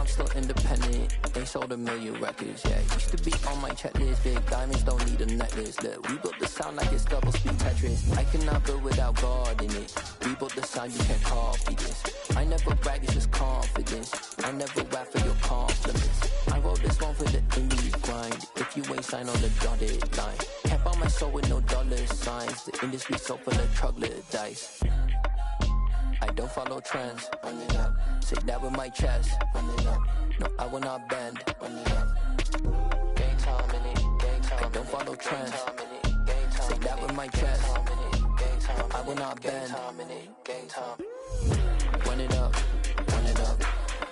I'm still independent. They sold 1 million records, yeah. Used to be on my checklist. Big diamonds don't need a necklace. Look, we built the sound like it's double speed Tetris. I cannot build without God in it. We built the sound, you can't copy this. I never brag, it's just confidence. I never rap for your compliments. I wrote this one for the indie grind. If you ain't signed on the dotted line, can't buy my soul with no dollar signs. The industry so full of troglodytes. I don't follow trends. Run it up. Say that with my chest. Run it up. No, I will not bend. Run it up. Game time in it. Game time. I don't follow trends. Say that with my chest. No, I will not bend. Game time. Run it up. Run it up.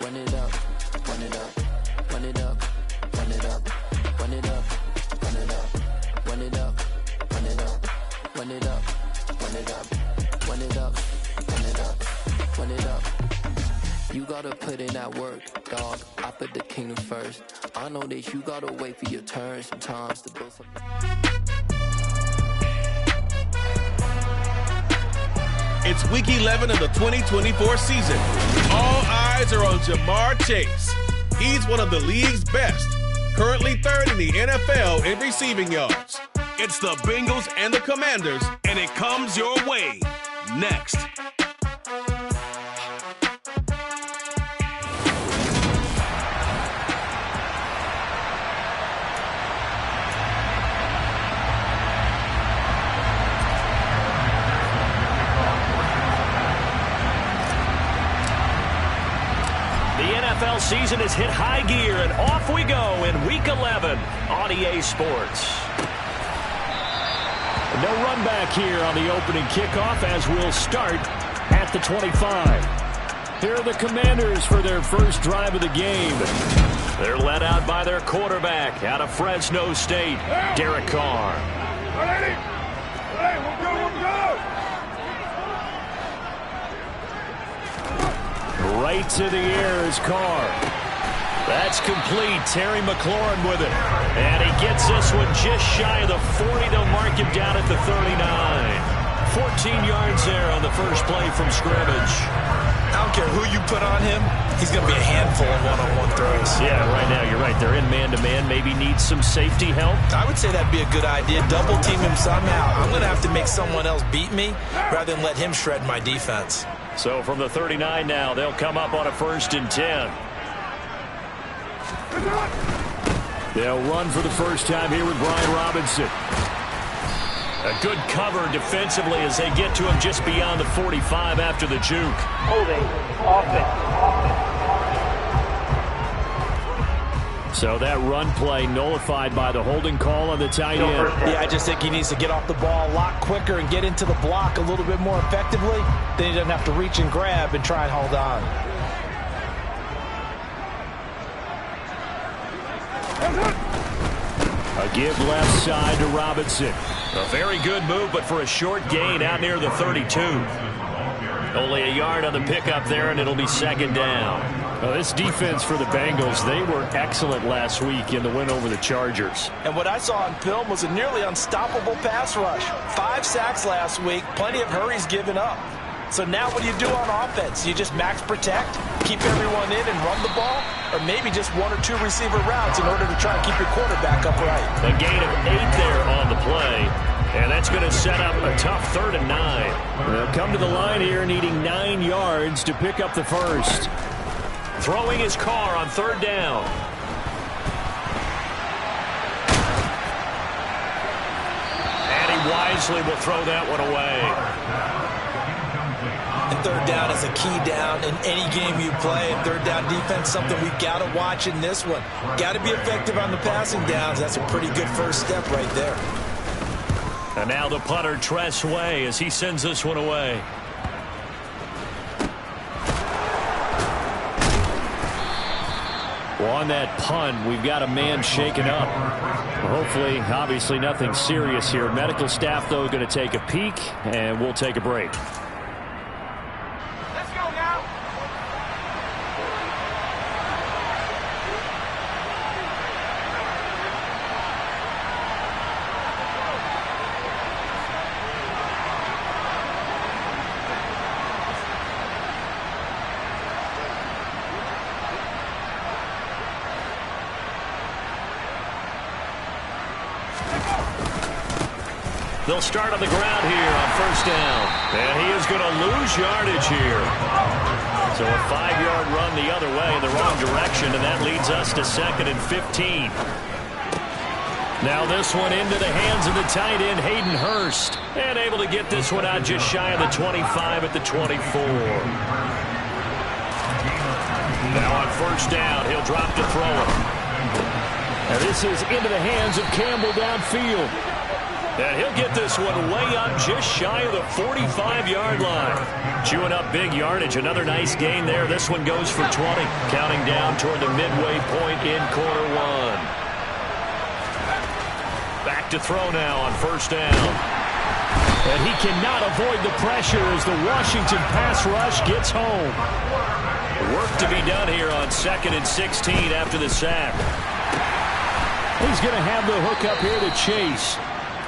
Run it up. Run it up. Run it up. Run it up. Run it up. Run it up. Run it up. Run it up. Run it up. Run it up. Run it up. Run it up, run it up. You gotta put in that work, dog. I put the kingdom first. I know that you gotta wait for your turn sometimes to build something. It's week 11 of the 2024 season. All eyes are on Jamar Chase. He's one of the league's best, currently third in the NFL in receiving yards. It's the Bengals and the Commanders, and it comes your way next. NFL season has hit high gear, and off we go in Week 11 on EA Sports. No run back here on the opening kickoff as we'll start at the 25. Here are the Commanders for their first drive of the game. They're led out by their quarterback out of Fresno State, Derek Carr. Ready? We'll go. Right to the air is Carr. That's complete. Terry McLaurin with it. And he gets this one just shy of the 40. They'll mark him down at the 39. 14 yards there on the first play from scrimmage. I don't care who you put on him. He's going to be a handful of one-on-one throws. Yeah, right now you're right. They're in man-to-man. Maybe needs some safety help. I would say that'd be a good idea. Double team him somehow. I'm going to have to make someone else beat me rather than let him shred my defense. So from the 39 now, they'll come up on a 1st and 10. They'll run for the first time here with Brian Robinson. A good cover defensively as they get to him just beyond the 45 after the juke. Holding, offense. So that run play nullified by the holding call on the tight end. Yeah, I just think he needs to get off the ball a lot quicker and get into the block a little bit more effectively. Then he doesn't have to reach and grab and try and hold on. A give left side to Robinson. A very good move, but for a short gain out near the 32. Only a yard on the pickup there, and it'll be 2nd down. Well, this defense for the Bengals, they were excellent last week in the win over the Chargers. And what I saw on film was a nearly unstoppable pass rush. 5 sacks last week, plenty of hurries given up. So now what do you do on offense? You just max protect, keep everyone in and run the ball, or maybe just 1 or 2 receiver routes in order to try and keep your quarterback upright. A gain of 8 there on the play, and that's going to set up a tough 3rd and 9. They'll come to the line here needing 9 yards to pick up the first. Throwing his Carr on 3rd down. And he wisely will throw that one away. And 3rd down is a key down in any game you play. And 3rd down defense, something we've got to watch in this one. Got to be effective on the passing downs. That's a pretty good first step right there. And now the punter, Tress Way, as he sends this one away. Well, on that punt, we've got a man shaken up. Well, hopefully, obviously, nothing serious here. Medical staff, though, going to take a peek, and we'll take a break. They'll start on the ground here on first down. And he is going to lose yardage here. So a 5-yard run the other way in the wrong direction, and that leads us to 2nd and 15. Now this one into the hands of the tight end, Hayden Hurst. And able to get this one out just shy of the 25 at the 24. Now on first down, he'll drop to throw it. And this is into the hands of Campbell downfield. And he'll get this one way up just shy of the 45-yard line. Chewing up big yardage. Another nice gain there. This one goes for 20. Counting down toward the midway point in quarter one. Back to throw now on first down. And he cannot avoid the pressure as the Washington pass rush gets home. Work to be done here on 2nd and 16 after the sack. He's going to have the hook up here to Chase.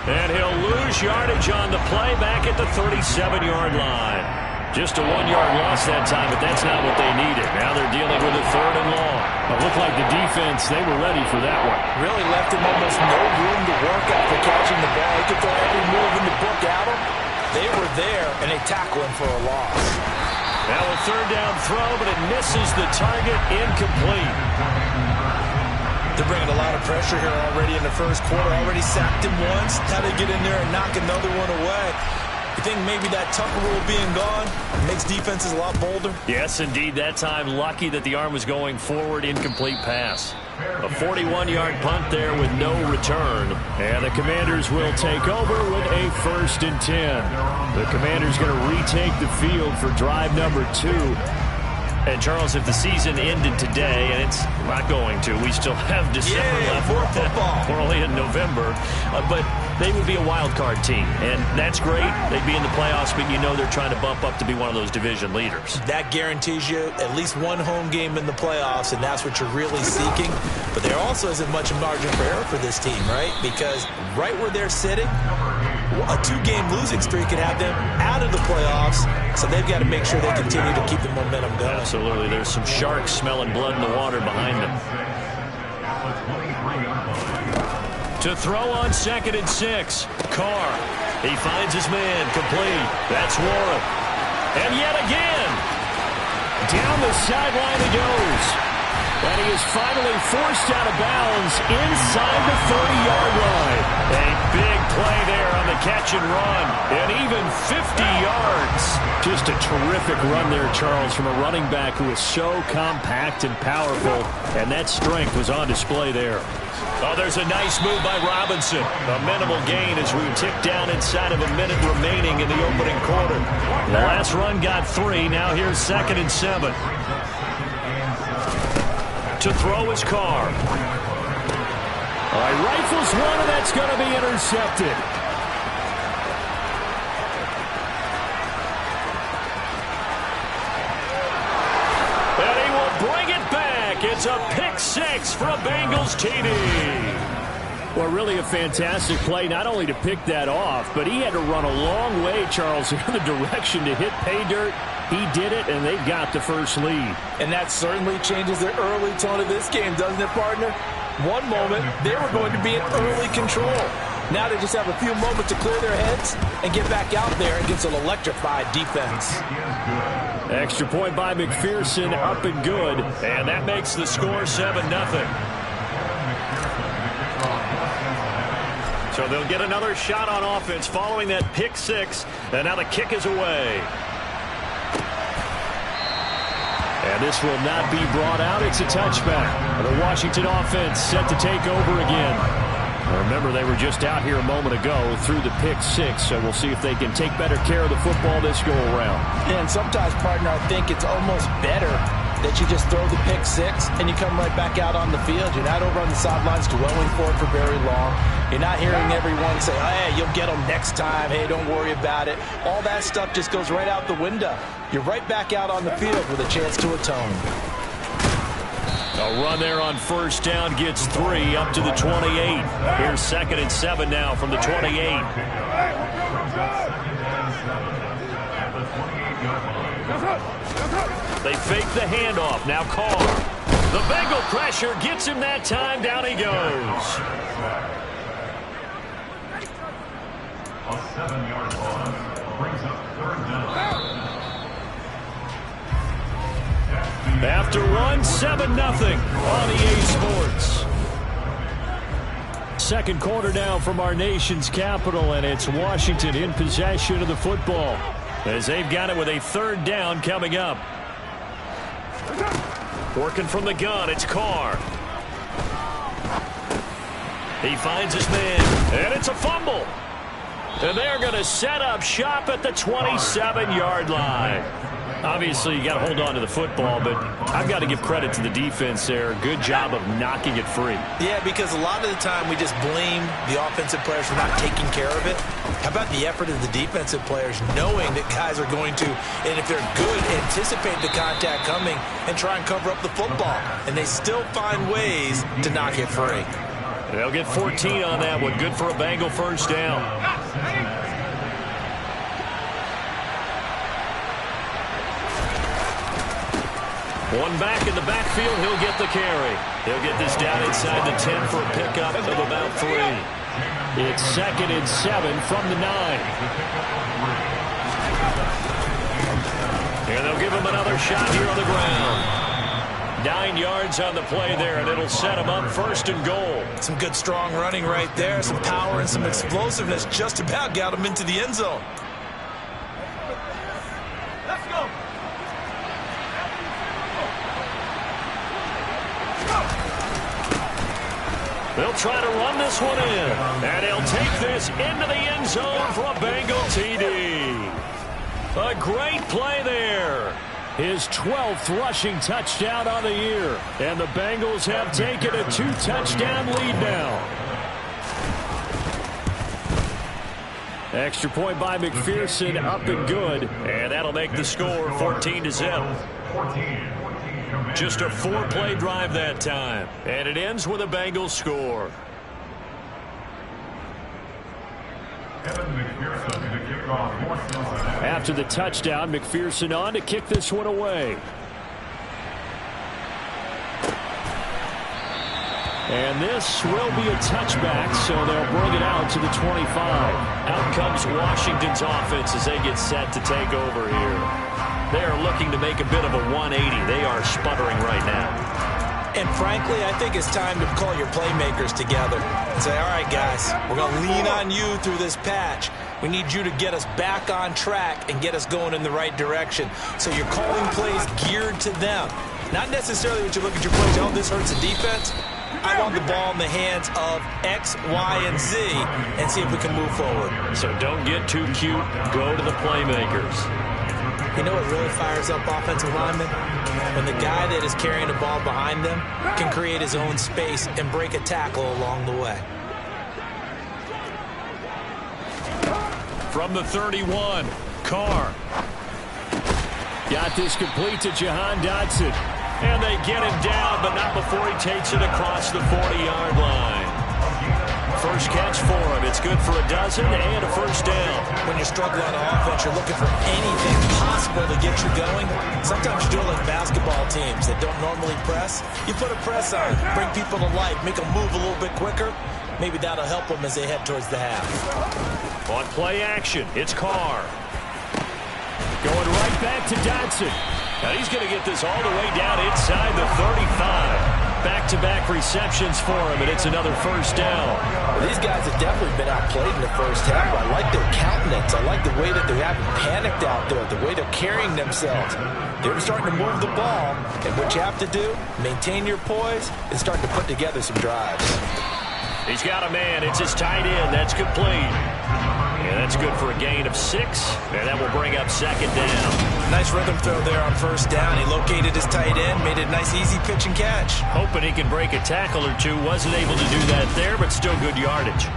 And he'll lose yardage on the play back at the 37-yard line. Just a 1-yard loss that time, but that's not what they needed. Now they're dealing with a 3rd and long. It looked like the defense, they were ready for that one. Really left him almost no room to work after catching the ball. He could throw every move in the book at him. They were there, and they tackle him for a loss. Now a 3rd down throw, but it misses the target, incomplete. They're bringing a lot of pressure here already in the first quarter. Already sacked him once. Now they get in there and knock another one away. You think maybe that Tucker rule being gone makes defenses a lot bolder? Yes, indeed. That time, lucky that the arm was going forward. Incomplete pass. A 41-yard punt there with no return. And the Commanders will take over with a 1st and 10. The Commanders going to retake the field for drive number 2. And, Charles, if the season ended today, and it's not going to, we still have December left. More football. We're only in November. But they would be a wild card team, and that's great. They'd be in the playoffs, but you know they're trying to bump up to be one of those division leaders. That guarantees you at least one home game in the playoffs, and that's what you're really seeking. But there also isn't much margin for error for this team, right? Because right where they're sitting, a 2-game losing streak could have them out of the playoffs, so they've got to make sure they continue to keep the momentum going. Absolutely. There's some sharks smelling blood in the water behind them. To throw on 2nd and 6. Carr. He finds his man. Complete. That's Warren. And yet again. Down the sideline he goes. And he is finally forced out of bounds inside the 30-yard line. A big play there on the catch and run. And even 50 yards. Just a terrific run there, Charles, from a running back who is so compact and powerful. And that strength was on display there. Oh, there's a nice move by Robinson. A minimal gain as we tick down inside of a minute remaining in the opening quarter. The last run got 3. Now here's 2nd and 7. To throw his Carr. All right, rifles one, and that's going to be intercepted. And he will bring it back. It's a pick 6 for a Bengals TD. Well, really a fantastic play, not only to pick that off, but he had to run a long way, Charles, in the direction to hit pay dirt. He did it, and they've got the first lead. And that certainly changes the early tone of this game, doesn't it, partner? One moment, they were going to be in early control. Now they just have a few moments to clear their heads and get back out there against an electrified defense. Extra point by McPherson, up and good. And that makes the score 7-0. So they'll get another shot on offense following that pick 6. And now the kick is away. And this will not be brought out. It's a touchback. The Washington offense set to take over again. Remember, they were just out here a moment ago through the pick 6, so we'll see if they can take better care of the football this go-around. And sometimes, partner, I think it's almost better that you just throw the pick 6 and you come right back out on the field. You're not over on the sidelines dwelling for it for very long. You're not hearing everyone say, oh, hey, you'll get them next time. Hey, don't worry about it. All that stuff just goes right out the window. You're right back out on the field with a chance to atone. A run there on first down gets 3 up to the 28. Here's 2nd and 7 now from the 28. They fake the handoff. Now Carr. The Bengal pressure gets him that time. Down he goes. A 7-yard loss brings up 3rd down. After one, 7-0 on EA Sports. Second quarter now from our nation's capital, and it's Washington in possession of the football as they've got it with a 3rd down coming up. Working from the gun, it's Carr. He finds his man, and it's a fumble. And they're going to set up shop at the 27-yard line. Obviously, you got to hold on to the football, but I've got to give credit to the defense there. Good job of knocking it free. Yeah, because a lot of the time we just blame the offensive players for not taking care of it. How about the effort of the defensive players knowing that guys are going to, and if they're good, anticipate the contact coming and try and cover up the football. And they still find ways to knock it free. They'll get 14 on that one. Good for a Bengal 1st down. One back in the backfield, he'll get the carry. He'll get this down inside the 10 for a pickup of about 3. It's 2nd and 7 from the 9. And they'll give him another shot here on the ground. 9 yards on the play there, and it'll set him up 1st and goal. Some good strong running right there, some power and some explosiveness just about got him into the end zone. They'll try to run this one in, and he'll take this into the end zone for a Bengal TD. A great play there. His 12th rushing touchdown on the year, and the Bengals have taken a 2-touchdown lead now. Extra point by McPherson, up and good, and that'll make the score 14-0. Just a 4-play drive that time, and it ends with a Bengals score. After the touchdown, McPherson on to kick this one away. And this will be a touchback, so they'll bring it out to the 25. Out comes Washington's offense as they get set to take over here. They are looking to make a bit of a 180. They are sputtering right now. And frankly, I think it's time to call your playmakers together and say, all right, guys, we're going to lean on you through this patch. We need you to get us back on track and get us going in the right direction. So you're calling plays geared to them. Not necessarily when you look at your plays, oh, this hurts the defense. I want the ball in the hands of X, Y, and Z and see if we can move forward. So don't get too cute. Go to the playmakers. You know what really fires up offensive linemen? When the guy that is carrying the ball behind them can create his own space and break a tackle along the way. From the 31, Carr. Got this complete to Jahan Dotson. And they get him down, but not before he takes it across the 40-yard line. First catch for him. It's good for a dozen and a 1st down. When you're struggling on offense, you're looking for anything possible to get you going. Sometimes you do it like basketball teams that don't normally press. You put a press on, bring people to life, make them move a little bit quicker. Maybe that'll help them as they head towards the half. On play action, it's Carr. Going right back to Dotson. Now he's going to get this all the way down inside the 35. Back-to-back receptions for him, and it's another 1st down. Well, these guys have definitely been outplayed in the first half. I like their countenance. I like the way that they haven't panicked out there, the way they're carrying themselves. They're starting to move the ball, and what you have to do, maintain your poise, and start to put together some drives. He's got a man. It's his tight end. That's complete. And that's good for a gain of 6, and that will bring up 2nd down. Nice rhythm throw there on 1st down. He located his tight end, made it a nice, easy pitch and catch. Hoping he can break a tackle or two. Wasn't able to do that there, but still good yardage.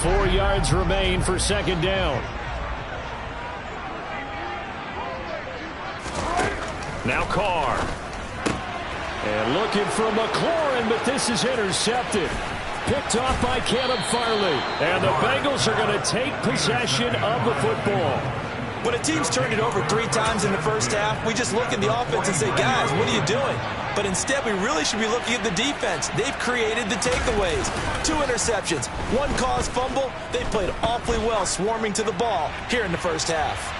Four yards remain for 2nd down. Now Carr. And looking for McLaurin, but this is intercepted. Picked off by Caleb Farley. And the Bengals are going to take possession of the football. When a team's turned it over 3 times in the first half, we just look at the offense and say, guys, what are you doing? But instead, we really should be looking at the defense. They've created the takeaways. 2 interceptions, 1 caused fumble. They played awfully well swarming to the ball here in the first half.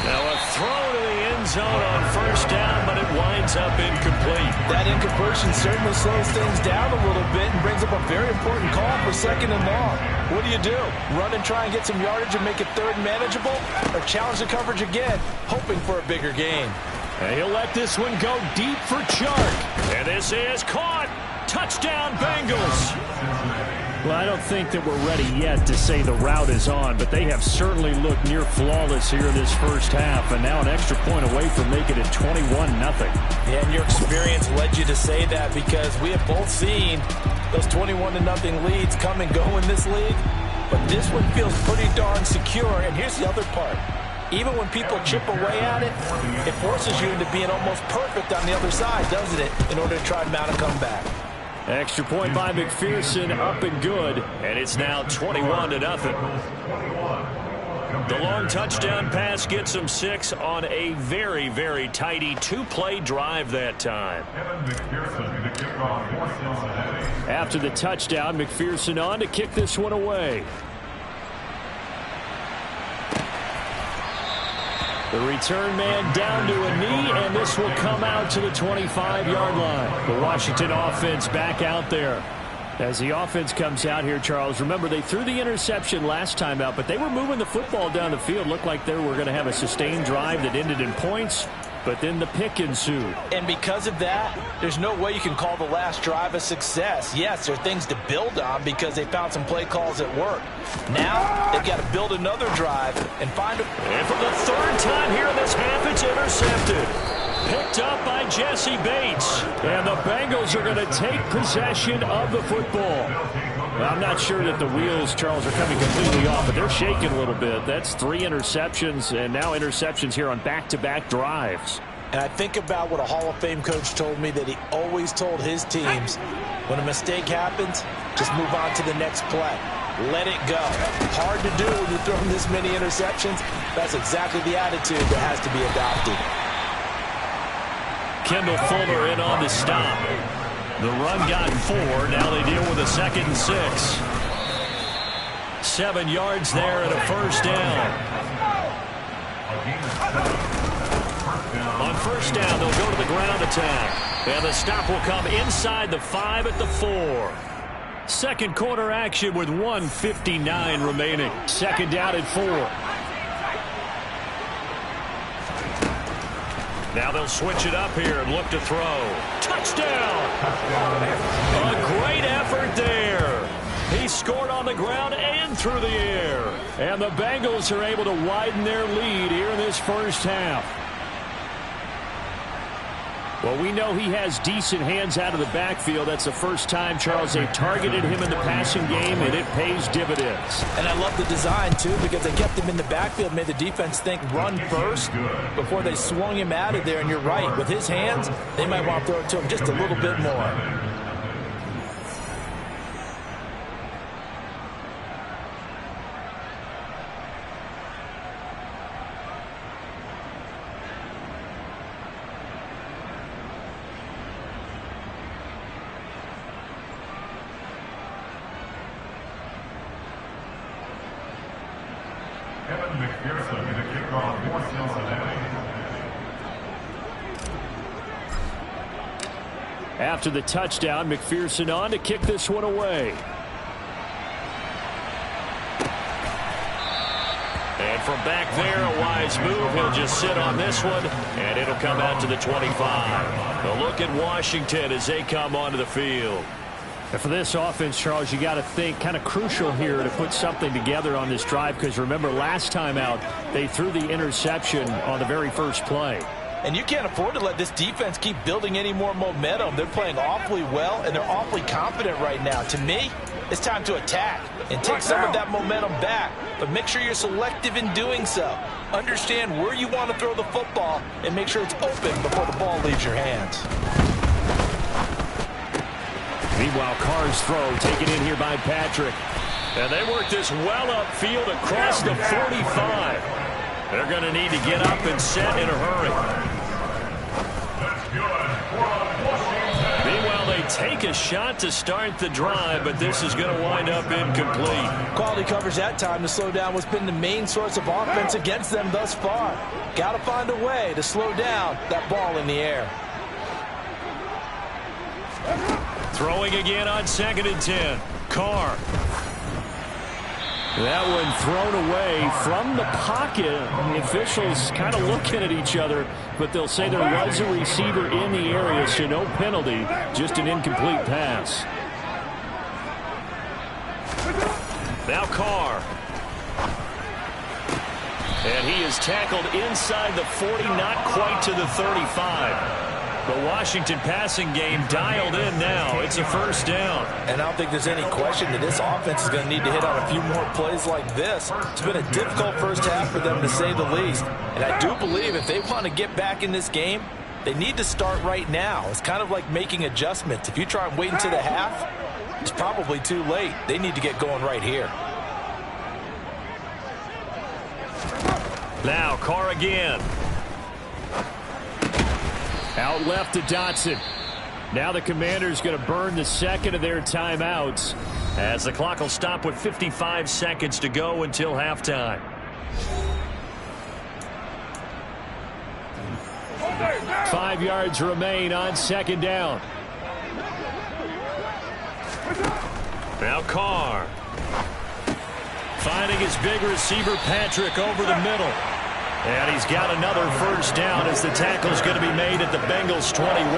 Now a throw to the end zone on first down, but it winds up incomplete. That incompletion certainly slows things down a little bit and brings up a very important call for 2nd and long. What do? Run and try and get some yardage and make it 3rd manageable? Or challenge the coverage again, hoping for a bigger gain? And he'll let this one go deep for Chark. And this is caught. Touchdown, Bengals. Well, I don't think that we're ready yet to say the route is on, but they have certainly looked near flawless here in this first half, and now an extra point away from making it 21-0. Yeah, and your experience led you to say that because we have both seen those 21-0 leads come and go in this league, but this one feels pretty darn secure, and here's the other part. Even when people chip away at it, it forces you into being almost perfect on the other side, doesn't it, in order to try and mount a comeback. Extra point by McPherson, up and good, and it's now 21-0. The long touchdown pass gets him 6 on a very, very tidy 2-play drive that time. After the touchdown, McPherson on to kick this one away. The return man down to a knee, and this will come out to the 25-yard line. The Washington offense back out there. As the offense comes out here, Charles, remember they threw the interception last time out, but they were moving the football down the field. Looked like they were going to have a sustained drive that ended in points, but then the pick ensued. And because of that, there's no way you can call the last drive a success. Yes, there are things to build on because they found some play calls that work. Now, they've got to build another drive and find a... And for the 3rd time here in this half, it's intercepted. Picked up by Jesse Bates. And the Bengals are going to take possession of the football. Well, I'm not sure that the wheels, Charles, are coming completely off, but they're shaking a little bit. That's 3 interceptions, and now interceptions here on back-to-back drives. And I think about what a Hall of Fame coach told me that he always told his teams, when a mistake happens, just move on to the next play. Let it go. Hard to do when you're throwing this many interceptions. That's exactly the attitude that has to be adopted. Kendall Fuller in on the stop. The run got 4. Now they deal with a 2nd and 6. 7 yards there and a first down. On first down, they'll go to the ground attack. And the stop will come inside the 5 at the 4. Second quarter action with 1:59 remaining. 2nd down at 4. Now they'll switch it up here and look to throw. Touchdown! A great effort there. He scored on the ground and through the air. And the Bengals are able to widen their lead here in this first half. Well, we know he has decent hands out of the backfield. That's the first time, Charles, they've targeted him in the passing game, and it pays dividends. And I love the design, too, because they kept him in the backfield, made the defense think run first before they swung him out of there. And you're right, with his hands, they might want to throw it to him just a little bit more. After the touchdown, McPherson on to kick this one away. And from back there, a wise move. He'll just sit on this one, and it'll come out to the 25. A look at Washington as they come onto the field. And for this offense, Charles, you got to think kind of crucial here to put something together on this drive, because remember last time out, they threw the interception on the very first play. And you can't afford to let this defense keep building any more momentum. They're playing awfully well, and they're awfully confident right now. To me, it's time to attack and take some of that momentum back, but make sure you're selective in doing so. Understand where you want to throw the football and make sure it's open before the ball leaves your hands. Meanwhile, Carr's throw taken in here by Patrick. And they work this well upfield across the 45. They're going to need to get up and set in a hurry. That's good. take a shot to start the drive, but this is going to wind up incomplete. Quality coverage that time to slow down what's been the main source of offense against them thus far. Got to find a way to slow down that ball in the air. Throwing again on 2nd and 10. Carr. That one thrown away from the pocket. The officials kind of looking at each other, but they'll say there was a receiver in the area, so no penalty, just an incomplete pass. Now Carr. And he is tackled inside the 40, not quite to the 35. The Washington passing game dialed in now. It's a first down. And I don't think there's any question that this offense is going to need to hit on a few more plays like this. It's been a difficult first half for them, to say the least. And I do believe if they want to get back in this game, they need to start right now. It's kind of like making adjustments. If you try and wait until the half, it's probably too late. They need to get going right here. Now Carr again. Out left to Dotson. Now the Commanders going to burn the second of their timeouts as the clock will stop with 55 seconds to go until halftime. Five yards remain on 2nd down. Now Carr. Finding his big receiver Patrick over the middle. And he's got another first down as the tackle's going to be made at the Bengals 21.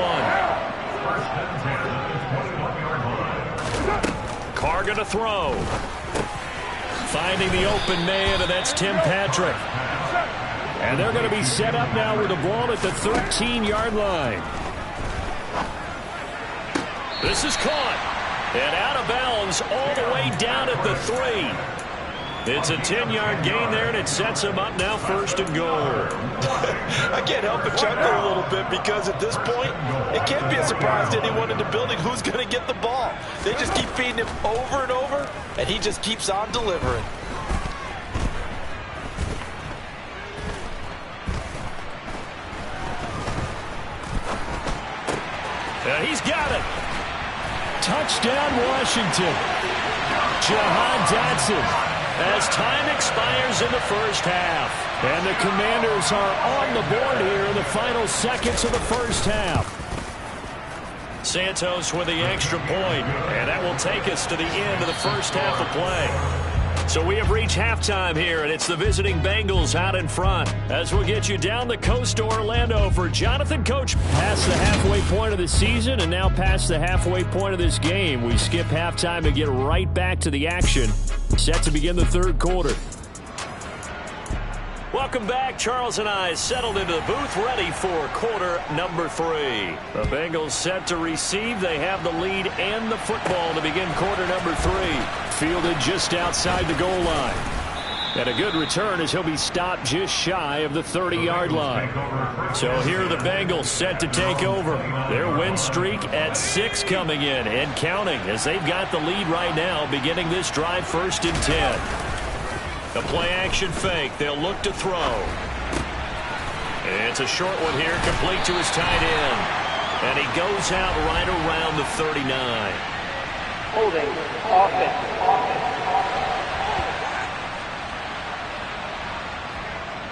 Carr going to throw. Finding the open man, and that's Tim Patrick. And they're going to be set up now with the ball at the 13-yard line. This is caught. And out of bounds all the way down at the 3. It's a 10-yard gain there, and it sets him up now 1st and goal. I can't help but chuckle a little bit because at this point, it can't be a surprise to anyone in the building who's going to get the ball. They just keep feeding him over and over, and he just keeps on delivering. And he's got it. Touchdown, Washington. Jahan Dotson. As time expires in the first half. And the Commanders are on the board here in the final seconds of the first half. Santos with the extra point. And that will take us to the end of the first half of play. So we have reached halftime here, and it's the visiting Bengals out in front. As we'll get you down the coast to Orlando for Jonathan Coach. Past the halfway point of the season and now past the halfway point of this game. We skip halftime and get right back to the action. Set to begin the third quarter. Welcome back. Charles and I settled into the booth ready for quarter number 3. The Bengals set to receive. They have the lead and the football to begin quarter number 3. Fielded just outside the goal line. And a good return as he'll be stopped just shy of the 30-yard line. So here are the Bengals set to take over. Their win streak at 6 coming in and counting as they've got the lead right now beginning this drive 1st and 10. A play-action fake. They'll look to throw. It's a short one here, complete to his tight end. And he goes out right around the 39. Holding offense.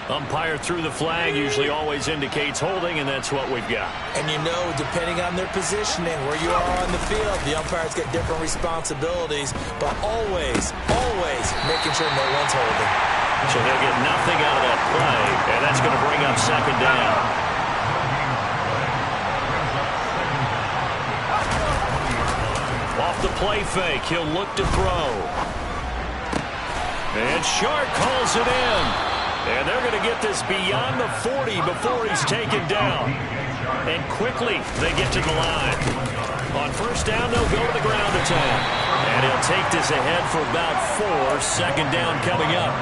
Umpire threw the flag, usually always indicates holding, and that's what we've got. And you know, depending on their positioning, where you are on the field, the umpires get different responsibilities, but always making sure no one's holding. So they'll get nothing out of that play, and that's going to bring up 2nd down. Off the play fake, he'll look to throw. And Shark calls it in. And they're going to get this beyond the 40 before he's taken down. And quickly they get to the line. On first down, they'll go to the ground attack. And he'll take this ahead for about 4. 2nd down coming up.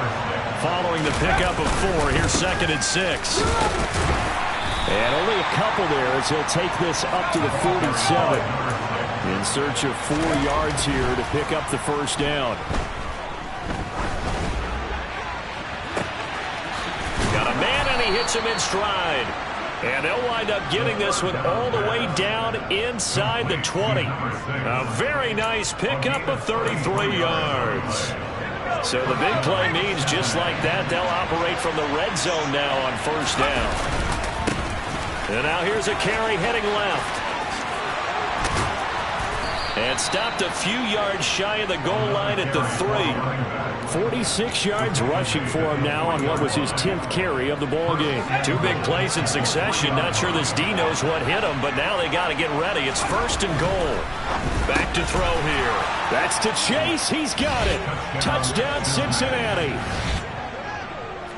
Following the pickup of 4, here's 2nd and 6. And only a couple there as he'll take this up to the 47. In search of 4 yards here to pick up the first down. Got a man, and he hits him in stride. And they'll wind up getting this one all the way down inside the 20. A very nice pickup of 33 yards. So the big play means just like that, they'll operate from the red zone now on first down. And now here's a carry heading left. And stopped a few yards shy of the goal line at the 3. 46 yards rushing for him now on what was his 10th carry of the ball game. 2 big plays in succession. Not sure this D knows what hit him, but now they got to get ready. It's first and goal. Back to throw here. That's to Chase. He's got it. Touchdown, Cincinnati.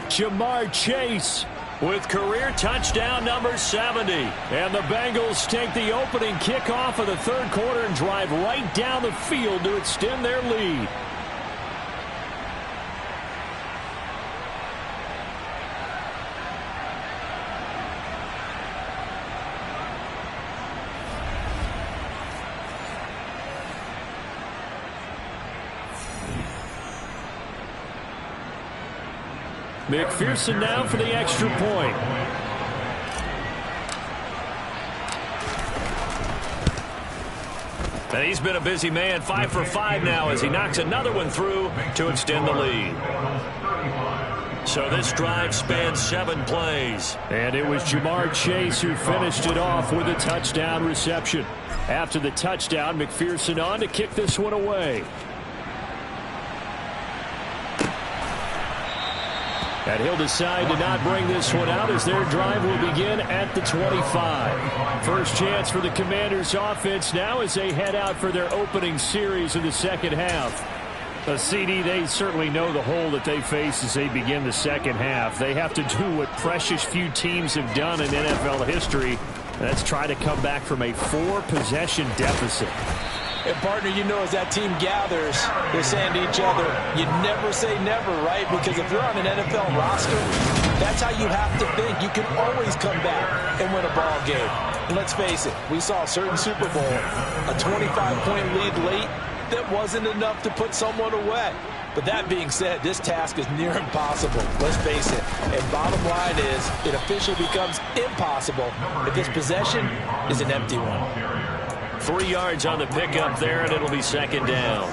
Jamar Chase with career touchdown number 70. And the Bengals take the opening kickoff of the third quarter and drive right down the field to extend their lead. McPherson now for the extra point. And he's been a busy man, 5 for 5 now as he knocks another one through to extend the lead. So this drive spans 7 plays. And it was Jamar Chase who finished it off with a touchdown reception. After the touchdown, McPherson on to kick this one away. And he'll decide to not bring this one out as their drive will begin at the 25. First chance for the Commanders' offense now as they head out for their opening series of the second half. CD, they certainly know the hole that they face as they begin the second half. They have to do what precious few teams have done in NFL history. That's try to come back from a 4-possession deficit. And, partner, you know, as that team gathers, they're saying to each other, you never say never, right? Because if you're on an NFL roster, that's how you have to think. You can always come back and win a ball game. And let's face it, we saw a certain Super Bowl, a 25-point lead late that wasn't enough to put someone away. But that being said, this task is near impossible. Let's face it. And bottom line is, it officially becomes impossible if this possession is an empty one. 3 yards on the pickup there, and it'll be second down.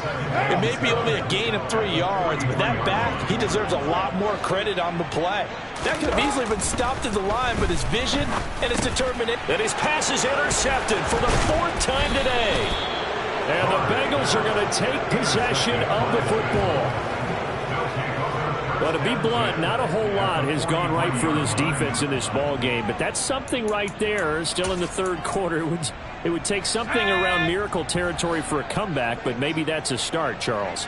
It may be only a gain of 3 yards, but that back, he deserves a lot more credit on the play. That could have easily been stopped at the line, but his vision and his determination. And his pass is intercepted for the 4th time today. And the Bengals are going to take possession of the football. Well, to be blunt, not a whole lot has gone right for this defense in this ball game, but that's something right there. Still in the third quarter, it would take something around miracle territory for a comeback, but maybe that's a start, Charles.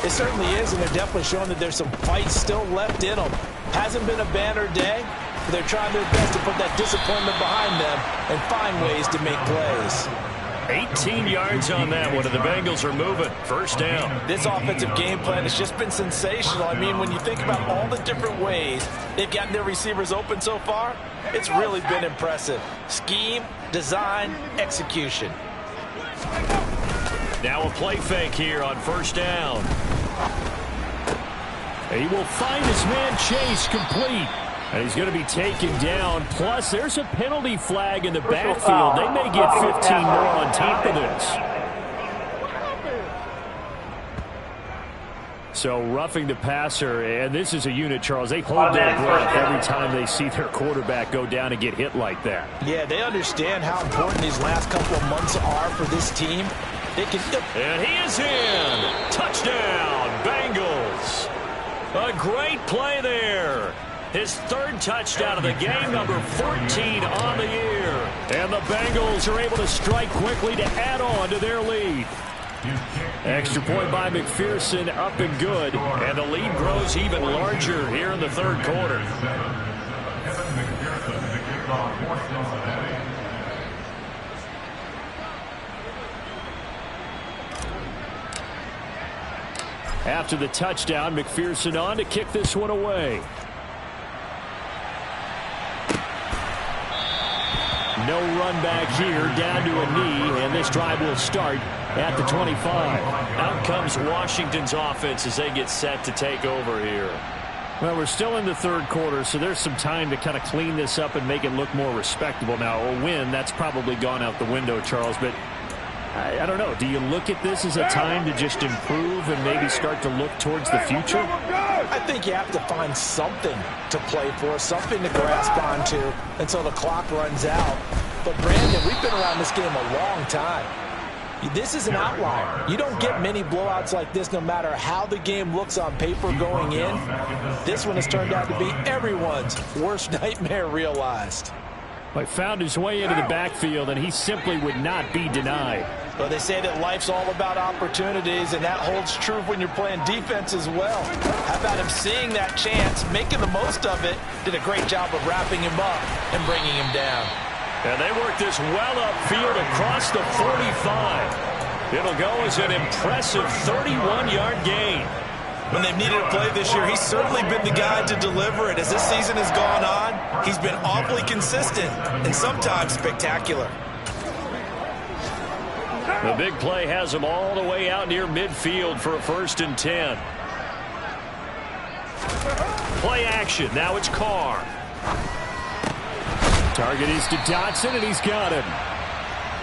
It certainly is, and they're definitely showing that there's some fight still left in them. Hasn't been a banner day, but they're trying their best to put that disappointment behind them and find ways to make plays. 18 yards on that one, and the Bengals are moving. First down. This offensive game plan has just been sensational. I mean, when you think about all the different ways they've gotten their receivers open so far, it's really been impressive. Scheme, design, execution. Now a play fake here on first down. He will find his man Chase complete. And he's going to be taken down. Plus, there's a penalty flag in the backfield. They may get 15 more on top of this. So roughing the passer, and this is a unit, Charles. They hold their breath every time they see their quarterback go down and get hit like that. Yeah, they understand how important these last couple of months are for this team. And he is in. Touchdown, Bengals. A great play there. His 3rd touchdown of the game, number 14 on the year. And the Bengals are able to strike quickly to add on to their lead. Extra point by McPherson, up and good. And the lead grows even larger here in the third quarter. After the touchdown, McPherson on to kick this one away. No run back here, down to a knee, and this drive will start at the 25. Out comes Washington's offense as they get set to take over here. Well, we're still in the third quarter, so there's some time to kind of clean this up and make it look more respectable. Now, a win, that's probably gone out the window, Charles, but I don't know. Do you look at this as a time to just improve and maybe start to look towards the future? I think you have to find something to play for, something to grasp onto until the clock runs out. But, Brandon, we've been around this game a long time. This is an outlier. You don't get many blowouts like this no matter how the game looks on paper going in. This one has turned out to be everyone's worst nightmare realized. Well, he found his way into the backfield, and he simply would not be denied. Well, they say that life's all about opportunities, and that holds true when you're playing defense as well. How about him seeing that chance, making the most of it, did a great job of wrapping him up and bringing him down. And they work this well upfield across the 45. It'll go as an impressive 31-yard gain. When they've needed a play this year, he's certainly been the guy to deliver it. As this season has gone on, he's been awfully consistent and sometimes spectacular. The big play has him all the way out near midfield for a 1st and 10. Play action. Now it's Carr. Target is to Dotson, and he's got him.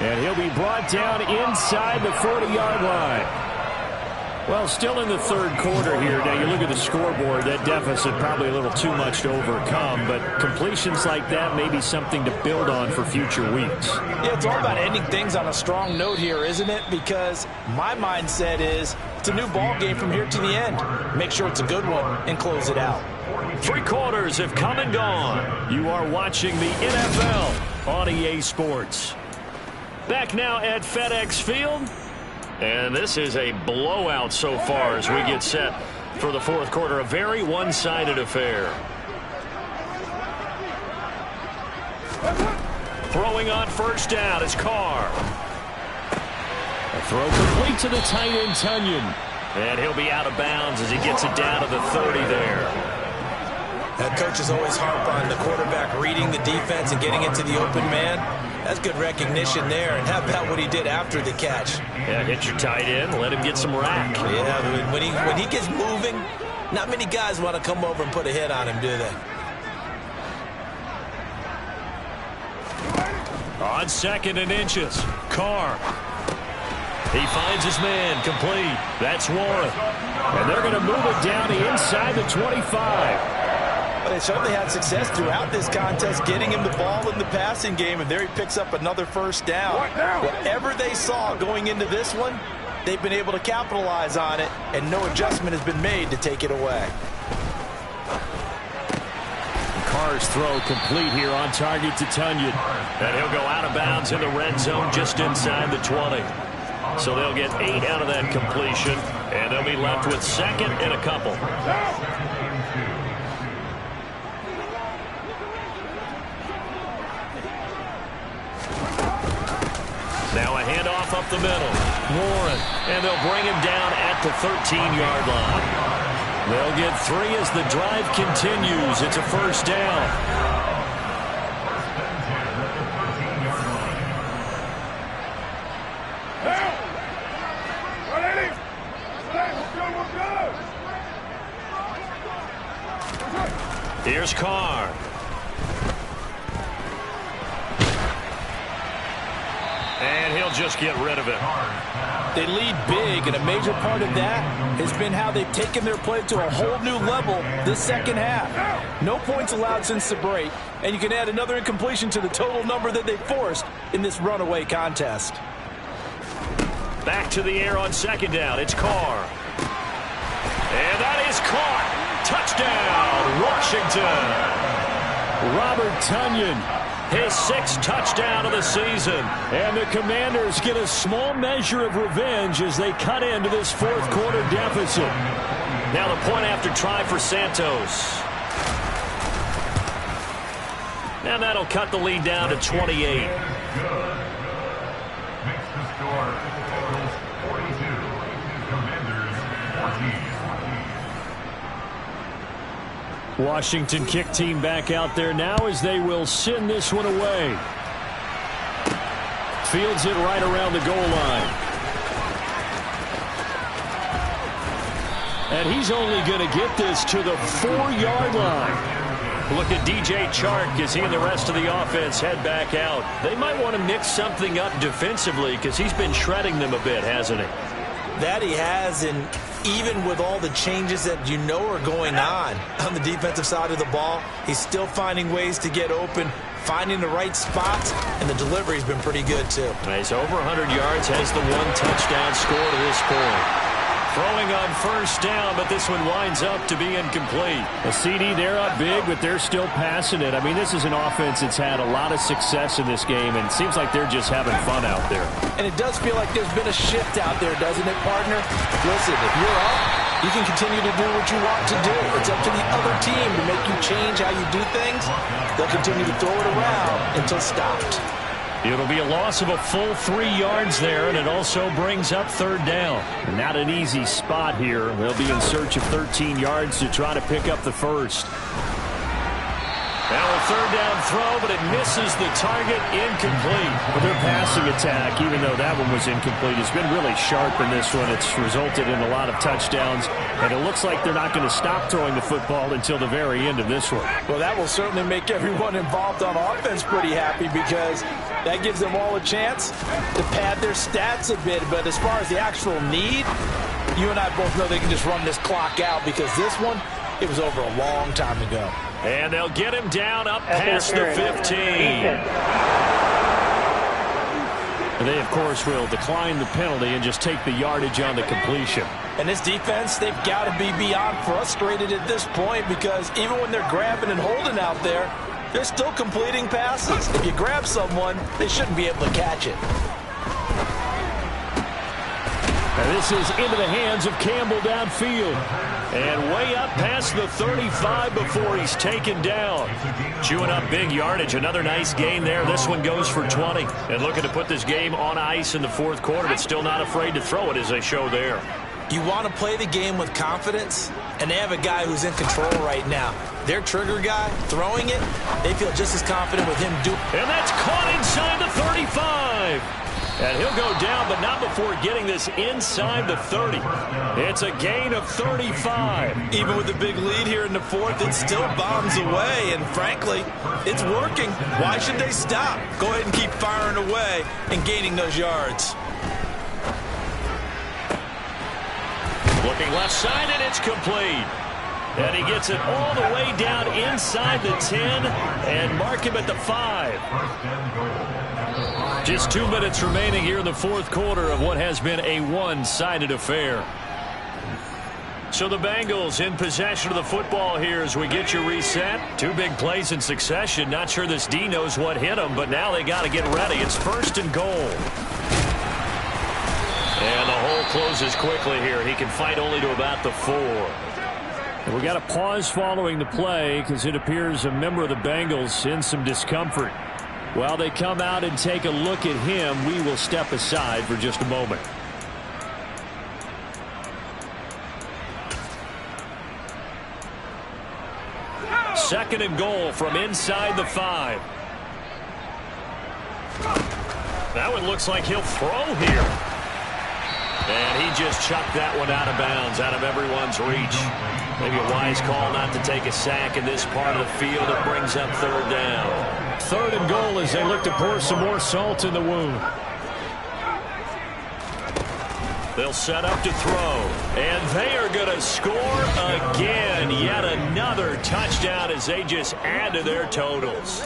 And he'll be brought down inside the 40-yard line. Well, still in the third quarter here. Now, you look at the scoreboard, that deficit probably a little too much to overcome, but completions like that may be something to build on for future weeks. Yeah, it's all about ending things on a strong note here, isn't it? Because my mindset is it's a new ball game from here to the end. Make sure it's a good one and close it out. 3 quarters have come and gone. You are watching the NFL on EA Sports. Back now at FedEx Field. And this is a blowout so far as we get set for the fourth quarter. A very one-sided affair. Throwing on 1st down is Carr. A throw complete to the tight end, Tunyon. And he'll be out of bounds as he gets it down to the 30 there. That coaches always harp on the quarterback reading the defense and getting into the open man. That's good recognition there. And how about what he did after the catch? Yeah, hit your tight end, let him get some rack. Yeah, when he gets moving, not many guys want to come over and put a hit on him, do they? On 2nd and inches, Carr. He finds his man, complete. That's Warren. And they're going to move it down to inside the 25. But they certainly had success throughout this contest, getting him the ball in the passing game, and there he picks up another 1st down. Whatever they saw going into this one, they've been able to capitalize on it, and no adjustment has been made to take it away. Carr's throw complete here on target to Tunyon. And he'll go out of bounds in the red zone just inside the 20. So they'll get 8 out of that completion, and they'll be left with 2nd and a couple. Now a handoff up the middle. Warren, and they'll bring him down at the 13-yard line. They'll get 3 as the drive continues. It's a 1st down. Here's Carr. And he'll just get rid of it. They lead big, and a major part of that has been how they've taken their play to a whole new level this second half. No points allowed since the break, and you can add another incompletion to the total number that they forced in this runaway contest. Back to the air on 2nd down. It's Carr. And that is caught. Touchdown, Washington. Robert Tunyon, his 6th touchdown of the season. And the Commanders get a small measure of revenge as they cut into this 4th quarter deficit. Now the point after try for Santos. And that'll cut the lead down to 28. Makes the score. Totals 42. Commanders 14. Washington kick team back out there now as they will send this one away. Fields it right around the goal line. And he's only going to get this to the 4-yard line. Look at DJ Chark as he and the rest of the offense head back out. They might want to mix something up defensively because he's been shredding them a bit, hasn't he? That he has, and even with all the changes that you know are going on the defensive side of the ball, he's still finding ways to get open, finding the right spots, and the delivery's been pretty good too. He's over 100 yards, has the 1 touchdown score to this point. Throwing on first down, but this one winds up to be incomplete. A CD, they're up big, but they're still passing it. I mean, this is an offense that's had a lot of success in this game, and it seems like they're just having fun out there. And it does feel like there's been a shift out there, doesn't it, partner? Listen, if you're up, you can continue to do what you want to do. It's up to the other team to make you change how you do things. They'll continue to throw it around until stopped. It'll be a loss of a full 3 yards there, and it also brings up third down. Not an easy spot here. They'll be in search of 13 yards to try to pick up the first. Now a third down throw, but it misses the target, incomplete. Well, their passing attack, even though that one was incomplete, has been really sharp in this one. It's resulted in a lot of touchdowns, and it looks like they're not going to stop throwing the football until the very end of this one. Well, that will certainly make everyone involved on offense pretty happy because that gives them all a chance to pad their stats a bit. But as far as the actual need, you and I both know they can just run this clock out because this one, it was over a long time ago. And they'll get him down up past the 15. They, of course, will decline the penalty and just take the yardage on the completion. And this defense, they've got to be beyond frustrated at this point because even when they're grabbing and holding out there, they're still completing passes. If you grab someone, they shouldn't be able to catch it. And this is into the hands of Campbell downfield. And way up past the 35 before he's taken down. Chewing up big yardage. Another nice gain there. This one goes for 20. And looking to put this game on ice in the fourth quarter, but still not afraid to throw it as they show there. You want to play the game with confidence, and they have a guy who's in control right now. Their trigger guy, throwing it, they feel just as confident with him doing. And that's caught inside the 35. And he'll go down, but not before getting this inside the 30. It's a gain of 35. Even with the big lead here in the fourth, it still bombs away. And frankly, it's working. Why should they stop? Go ahead and keep firing away and gaining those yards. Looking left side, and it's complete. And he gets it all the way down inside the 10 and mark him at the 5. Just 2 minutes remaining here in the fourth quarter of what has been a one-sided affair. So the Bengals in possession of the football here as we get you reset. 2 big plays in succession. Not sure this D knows what hit them, but now they got to get ready. It's first and goal. And the hole closes quickly here. He can fight only to about the 4. We got a pause following the play because it appears a member of the Bengals in some discomfort. While they come out and take a look at him, we will step aside for just a moment. Second and goal from inside the 5. That one looks like he'll throw here. And he just chucked that one out of bounds, out of everyone's reach. Maybe a wise call not to take a sack in this part of the field. It brings up third down. Third and goal as they look to pour some more salt in the wound. They'll set up to throw. And they are going to score again. Yet another touchdown as they just add to their totals.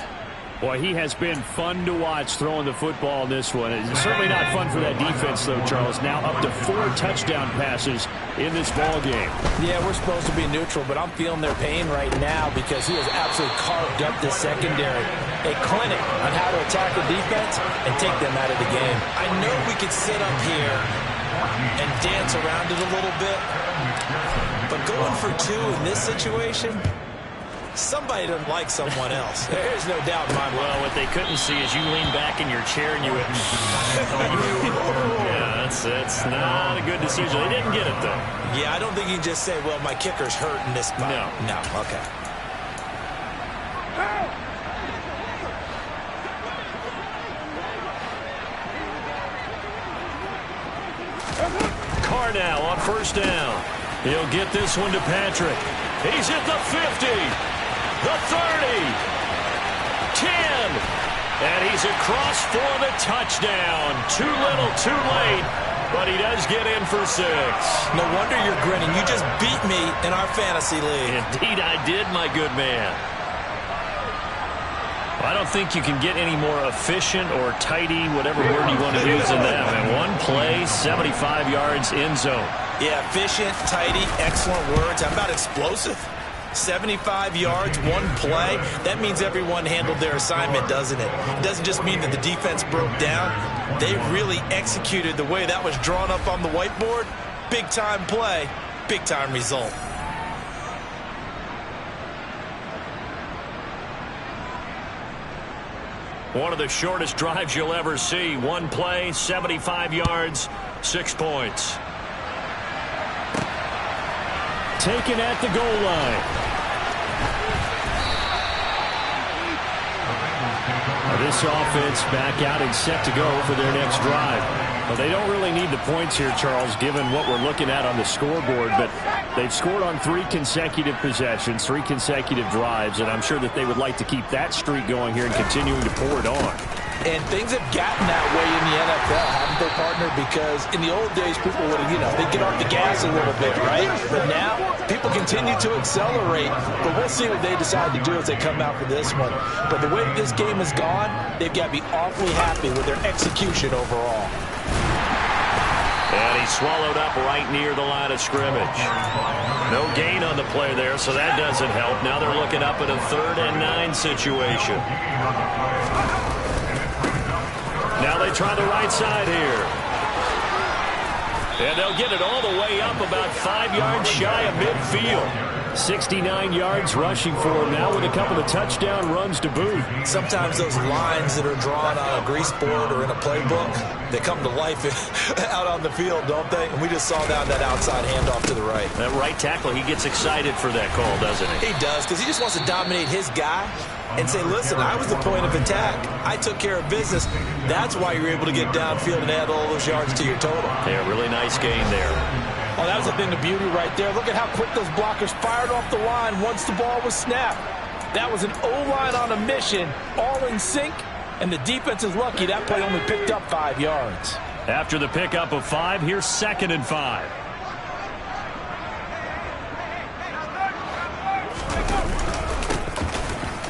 Boy, he has been fun to watch throwing the football in this one. It's certainly not fun for that defense, though, Charles. Now up to 4 touchdown passes in this ball game. Yeah, we're supposed to be neutral, but I'm feeling their pain right now because he has absolutely carved up this secondary. A clinic on how to attack the defense and take them out of the game. I know we could sit up here and dance around it a little bit, but going for 2 in this situation, somebody doesn't like someone else. There's no doubt in my mind. Well, what they couldn't see is you lean back in your chair and you went, yeah, that's not a good decision. They didn't get it, though. Yeah, I don't think you can just say, well, my kicker's hurt in this spot. No, okay. Carr now on first down. He'll get this one to Patrick. He's at the 50, the 30, 10, and he's across for the touchdown. Too little, too late, but he does get in for 6. No wonder you're grinning. You just beat me in our fantasy league. Indeed I did, my good man. I don't think you can get any more efficient or tidy, whatever word you want to use in that. And one play, 75 yards, end zone. Yeah, efficient, tidy, excellent words. How about explosive? 75 yards, one play. That means everyone handled their assignment, doesn't it? It doesn't just mean that the defense broke down. They really executed the way that was drawn up on the whiteboard. Big-time play, big-time result. One of the shortest drives you'll ever see. One play, 75 yards, 6 points. Taken at the goal line. This offense back out and set to go for their next drive. Well, they don't really need the points here, Charles, given what we're looking at on the scoreboard, but they've scored on 3 consecutive possessions, 3 consecutive drives, and I'm sure that they would like to keep that streak going here and continuing to pour it on. And things have gotten that way in the NFL, haven't they, partner? Because in the old days, people would, they'd get off the gas a little bit, right? But now, people continue to accelerate. But we'll see what they decide to do as they come out for this one. But the way this game has gone, they've got to be awfully happy with their execution overall. And he swallowed up right near the line of scrimmage. No gain on the play there, so that doesn't help. Now they're looking up at a 3rd and 9 situation. Now they try the right side here. And they'll get it all the way up about 5 yards shy of midfield. 69 yards rushing for him now with a couple of touchdown runs to boot. Sometimes those lines that are drawn on a grease board or in a playbook, they come to life out on the field, don't they? And we just saw that outside handoff to the right. That right tackle, he gets excited for that call, doesn't he? He does, because he just wants to dominate his guy and say, listen, I was the point of attack. I took care of business. That's why you're able to get downfield and add all those yards to your total. Yeah, really nice gain there. Oh, that was a thing of beauty right there. Look at how quick those blockers fired off the line once the ball was snapped. That was an O-line on a mission, all in sync, and the defense is lucky that play only picked up 5 yards. After the pickup of 5, here's 2nd and 5.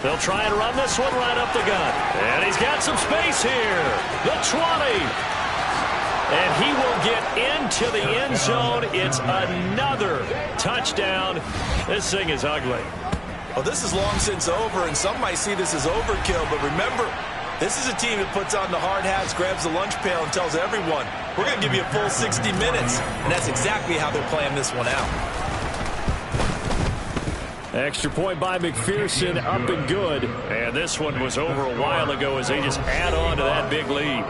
They'll try and run this one right up the gut. And he's got some space here. The 20. And he will get into the end zone. It's another touchdown. This thing is ugly. Well, this is long since over, and some might see this as overkill. But remember, this is a team that puts on the hard hats, grabs the lunch pail, and tells everyone, we're going to give you a full 60 minutes. And that's exactly how they're playing this one out. Extra point by McPherson, up and good. And this one was over a while ago as they just add on to that big lead.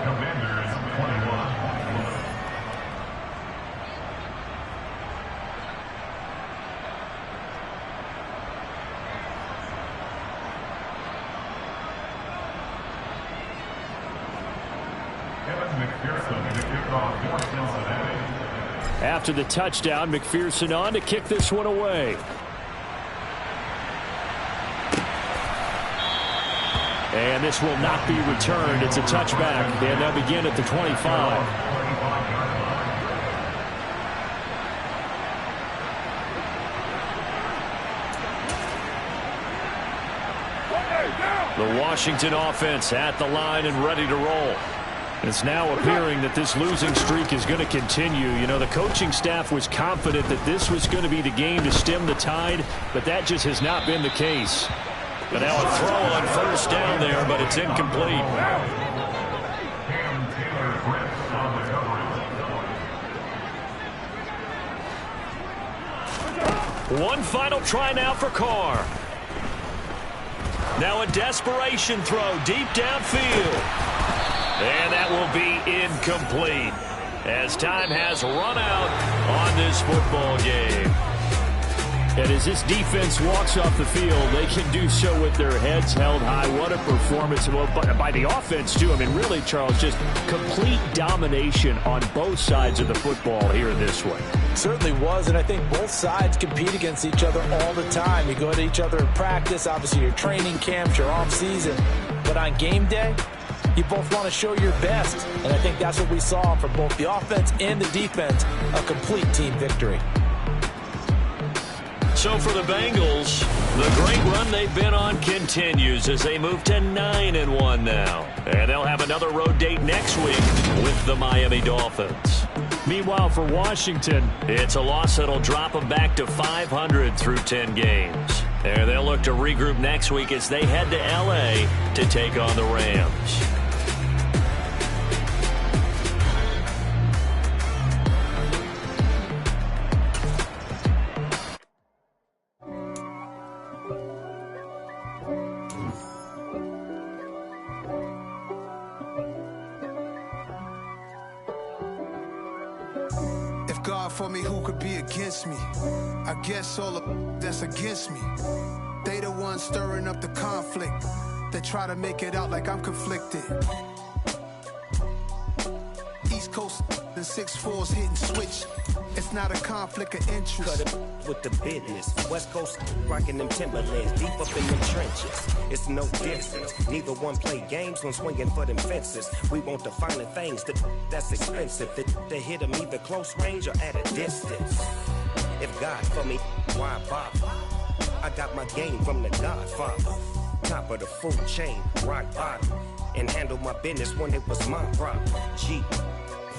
After the touchdown, McPherson on to kick this one away. And this will not be returned. It's a touchback. And they'll begin at the 25. The Washington offense at the line and ready to roll. It's now appearing that this losing streak is going to continue. You know, the coaching staff was confident that this was going to be the game to stem the tide, but that just has not been the case. But now a throw on 1st down there, but it's incomplete. One final try now for Carr. Now a desperation throw deep downfield. And that will be incomplete as time has run out on this football game. And as this defense walks off the field, they can do so with their heads held high. What a performance by the offense, too. I mean, really, Charles, just complete domination on both sides of the football here this one. Certainly was, and I think both sides compete against each other all the time. You go to each other in practice, obviously your training camps, your off-season. But on game day, you both want to show your best. And I think that's what we saw from both the offense and the defense, a complete team victory. So for the Bengals, the great run they've been on continues as they move to 9-1 now. And they'll have another road date next week with the Miami Dolphins. Meanwhile, for Washington, it's a loss that'll drop them back to 500 through 10 games. And they'll look to regroup next week as they head to L.A. to take on the Rams. God for me, who could be against me? I guess all of that's against me. They the ones stirring up the conflict. They try to make it out like I'm conflicted. East Coast and 6'4's hitting switch. It's not a conflict of interest. Cut it with the business. West Coast rocking them Timberlands deep up in the trenches. It's no difference. Neither one play games when swinging for them fences. We want the finer things that's expensive. They hit them either close range or at a distance. If God for me, why bother? I got my game from the Godfather. Top of the food chain, rock bottom. And handle my business when it was my problem. G.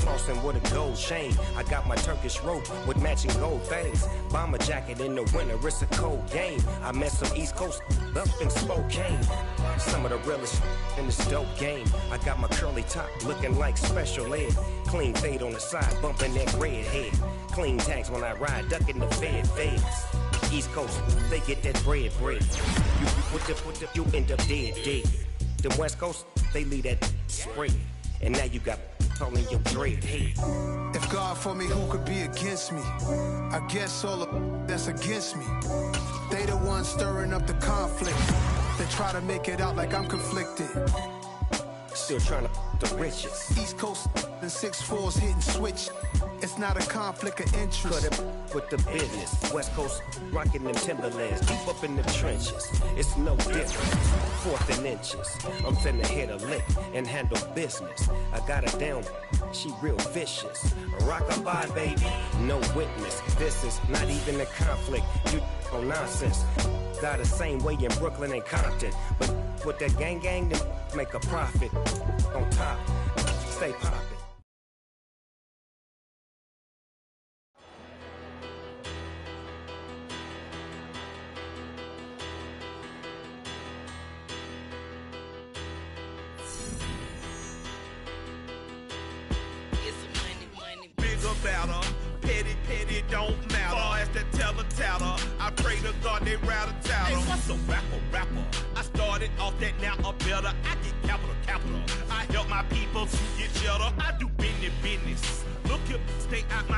Flossing with a gold chain. I got my Turkish rope with matching gold things. Bomber jacket in the winter, it's a cold game. I met some East Coast up in Spokane. Some of the realest in this dope game. I got my curly top looking like special ed. Clean fade on the side, bumping that red head. Clean tags when I ride, ducking the feds. East Coast, they get that bread. You end up dead. Them West Coast, they leave that spray. And now you got in your dread head. If God for me, who could be against me? I guess all of that's against me. They the ones stirring up the conflict. They try to make it out like I'm conflicted. Still trying to the riches. East Coast and 6'4's hitting switch. It's not a conflict of interest. Cut it with the business. West Coast rocking them Timberlands deep up in the trenches. It's no difference. 4th and inches. I'm finna hit a lick and handle business. I got her down. She real vicious. Rock-a-bye, baby. No witness. This is not even a conflict. You on nonsense. Got the same way in Brooklyn and Compton. But with that gang, then make a profit. On top. Stay poppin'. Better. Petty don't matter. Far as the teller, I pray to God they rattle tattle. Hey, what's a rapper? I started off that, now I'm better. I get capital. I help my people to get cheddar. I do business. Look here, stay out my